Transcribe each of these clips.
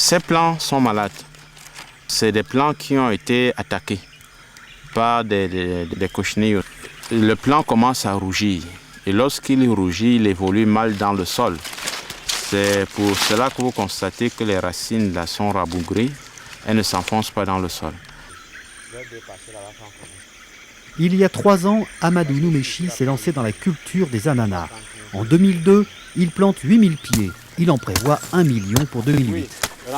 Ces plants sont malades. C'est des plants qui ont été attaqués par des cochenilles. Le plant commence à rougir. Et lorsqu'il rougit, il évolue mal dans le sol. C'est pour cela que vous constatez que les racines là sont rabougries. Elles ne s'enfoncent pas dans le sol. Il y a 3 ans, Amadou Noumechi s'est lancé dans la culture des ananas. En 2002, il plante 8000 pieds. Il en prévoit 1 million pour 2008.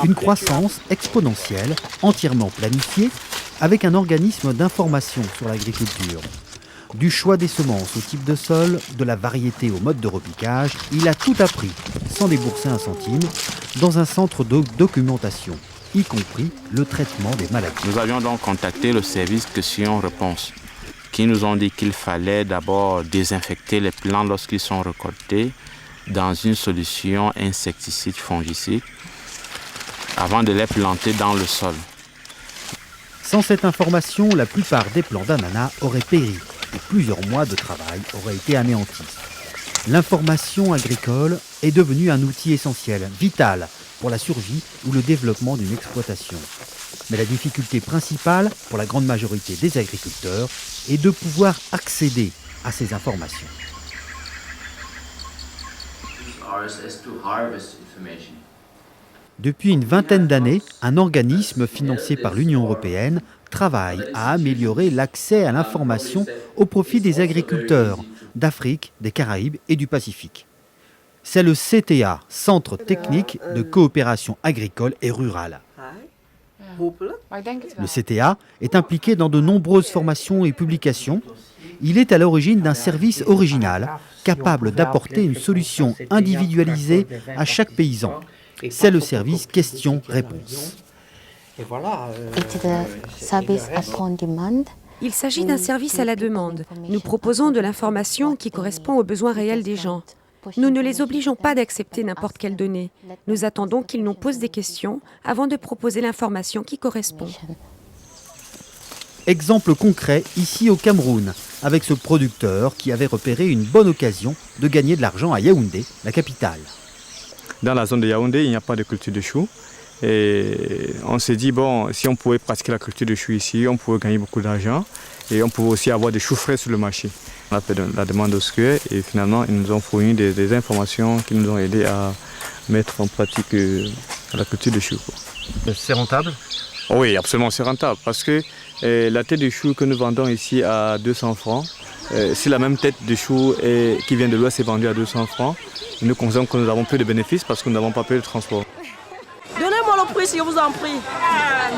Une croissance exponentielle, entièrement planifiée, avec un organisme d'information sur l'agriculture. Du choix des semences au type de sol, de la variété au mode de repiquage, il a tout appris, sans débourser un centime, dans un centre de documentation, y compris le traitement des maladies. Nous avions donc contacté le service Question Réponse, qui nous ont dit qu'il fallait d'abord désinfecter les plants lorsqu'ils sont récoltés dans une solution insecticide fongicide avant de les planter dans le sol. Sans cette information, la plupart des plants d'ananas auraient péri et plusieurs mois de travail auraient été anéantis. L'information agricole est devenue un outil essentiel, vital pour la survie ou le développement d'une exploitation. Mais la difficulté principale pour la grande majorité des agriculteurs est de pouvoir accéder à ces informations. Depuis une vingtaine d'années, un organisme financé par l'Union européenne travaille à améliorer l'accès à l'information au profit des agriculteurs d'Afrique, des Caraïbes et du Pacifique. C'est le CTA, Centre technique de coopération agricole et rurale. Le CTA est impliqué dans de nombreuses formations et publications. Il est à l'origine d'un service original, capable d'apporter une solution individualisée à chaque paysan. C'est le service questions-réponses. Il s'agit d'un service à la demande. Nous proposons de l'information qui correspond aux besoins réels des gens. Nous ne les obligeons pas d'accepter n'importe quelle donnée. Nous attendons qu'ils nous posent des questions avant de proposer l'information qui correspond. Exemple concret ici au Cameroun, avec ce producteur qui avait repéré une bonne occasion de gagner de l'argent à Yaoundé, la capitale. Dans la zone de Yaoundé, il n'y a pas de culture de chou. Et on s'est dit, bon, si on pouvait pratiquer la culture de chou ici, on pouvait gagner beaucoup d'argent. Et on pouvait aussi avoir des choux frais sur le marché. On a fait la demande au SQE et finalement, ils nous ont fourni des informations qui nous ont aidés à mettre en pratique la culture de chou. C'est rentable ? Oui, absolument, c'est rentable. Parce que la tête de chou que nous vendons ici à 200 francs, si la même tête de chou qui vient de l'Ouest est vendue à 200 francs, nous considérons que nous avons peu de bénéfices parce que nous n'avons pas payé de transport. Donnez-moi le prix, si je vous en prie.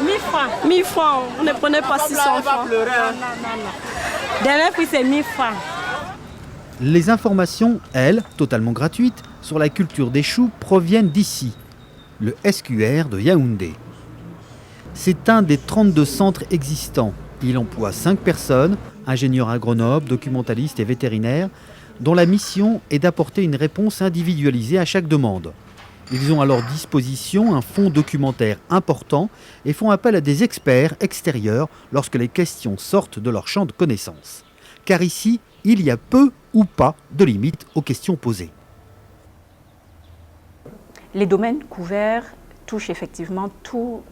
1000 francs. 1000 francs, vous ne prenez pas 600 francs. Non. Dernier prix, c'est 1000 francs. Les informations, elles, totalement gratuites, sur la culture des choux proviennent d'ici, le SQR de Yaoundé. C'est un des 32 centres existants. Il emploie 5 personnes, ingénieurs agronomes, documentalistes et vétérinaires, dont la mission est d'apporter une réponse individualisée à chaque demande. Ils ont à leur disposition un fonds documentaire important et font appel à des experts extérieurs lorsque les questions sortent de leur champ de connaissances. Car ici, il y a peu ou pas de limites aux questions posées. Les domaines couverts touchent effectivement tous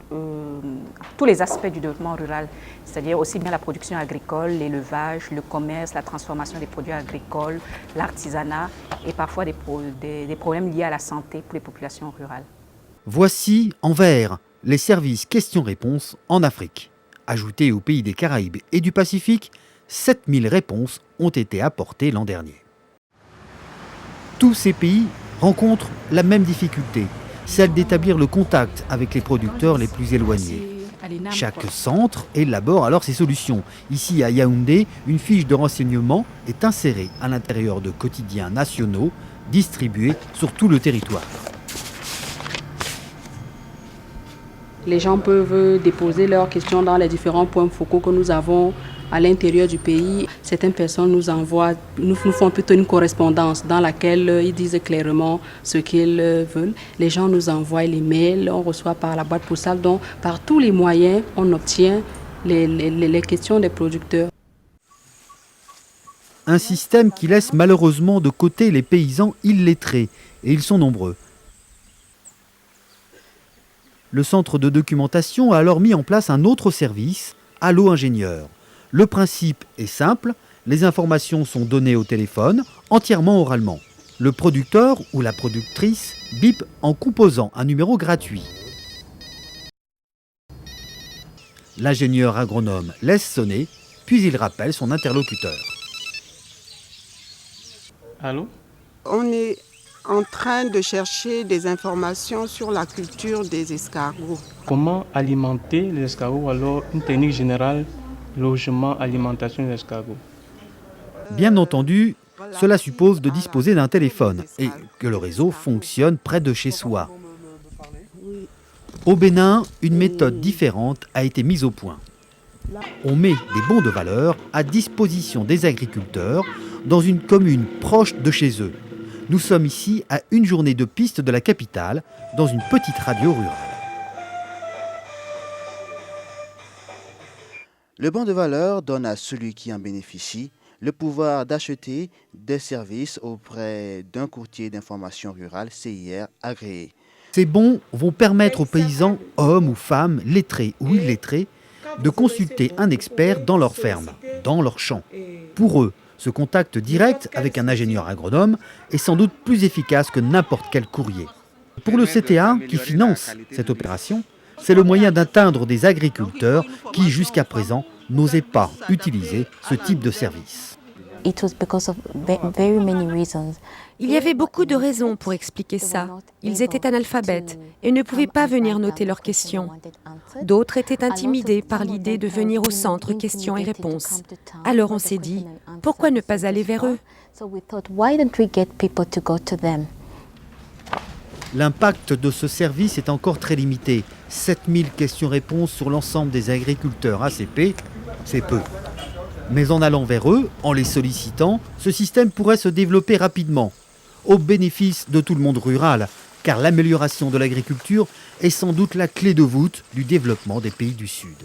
les aspects du développement rural, c'est-à-dire aussi bien la production agricole, l'élevage, le commerce, la transformation des produits agricoles, l'artisanat et parfois des problèmes liés à la santé pour les populations rurales. Voici en vert les services questions-réponses en Afrique. Ajoutés aux pays des Caraïbes et du Pacifique, 7000 réponses ont été apportées l'an dernier. Tous ces pays rencontrent la même difficulté, celle d'établir le contact avec les producteurs les plus éloignés. Chaque centre élabore alors ses solutions. Ici à Yaoundé, une fiche de renseignement est insérée à l'intérieur de quotidiens nationaux distribués sur tout le territoire. Les gens peuvent déposer leurs questions dans les différents points focaux que nous avons à l'intérieur du pays. Certaines personnes nous font plutôt une correspondance dans laquelle ils disent clairement ce qu'ils veulent. Les gens nous envoient les mails, on reçoit par la boîte postale, donc par tous les moyens, on obtient les questions des producteurs. Un système qui laisse malheureusement de côté les paysans illettrés, et ils sont nombreux. Le centre de documentation a alors mis en place un autre service, Allo Ingénieur. Le principe est simple, les informations sont données au téléphone, entièrement oralement. Le producteur ou la productrice bip en composant un numéro gratuit. L'ingénieur agronome laisse sonner, puis il rappelle son interlocuteur. Allô? On est en train de chercher des informations sur la culture des escargots. Comment alimenter les escargots? Alors, une technique générale, logement, alimentation des escargots. Bien entendu, cela suppose de disposer d'un téléphone et que le réseau fonctionne près de chez soi. Au Bénin, une méthode différente a été mise au point. On met des bons de valeur à disposition des agriculteurs dans une commune proche de chez eux. Nous sommes ici à une journée de piste de la capitale, dans une petite radio rurale. Le bon de valeur donne à celui qui en bénéficie le pouvoir d'acheter des services auprès d'un courtier d'information rurale CIR agréé. Ces bons vont permettre aux paysans, hommes ou femmes, lettrés ou illettrés, de consulter un expert dans leur ferme, dans leur champ. Pour eux, ce contact direct avec un ingénieur agronome est sans doute plus efficace que n'importe quel courrier. Pour le CTA, qui finance cette opération, c'est le moyen d'atteindre des agriculteurs qui, jusqu'à présent, n'osaient pas utiliser ce type de service. Il y avait beaucoup de raisons pour expliquer ça. Ils étaient analphabètes et ne pouvaient pas venir noter leurs questions. D'autres étaient intimidés par l'idée de venir au centre questions et réponses. Alors on s'est dit, pourquoi ne pas aller vers eux? L'impact de ce service est encore très limité. 7000 questions-réponses sur l'ensemble des agriculteurs ACP, c'est peu. Mais en allant vers eux, en les sollicitant, ce système pourrait se développer rapidement, au bénéfice de tout le monde rural, car l'amélioration de l'agriculture est sans doute la clé de voûte du développement des pays du Sud.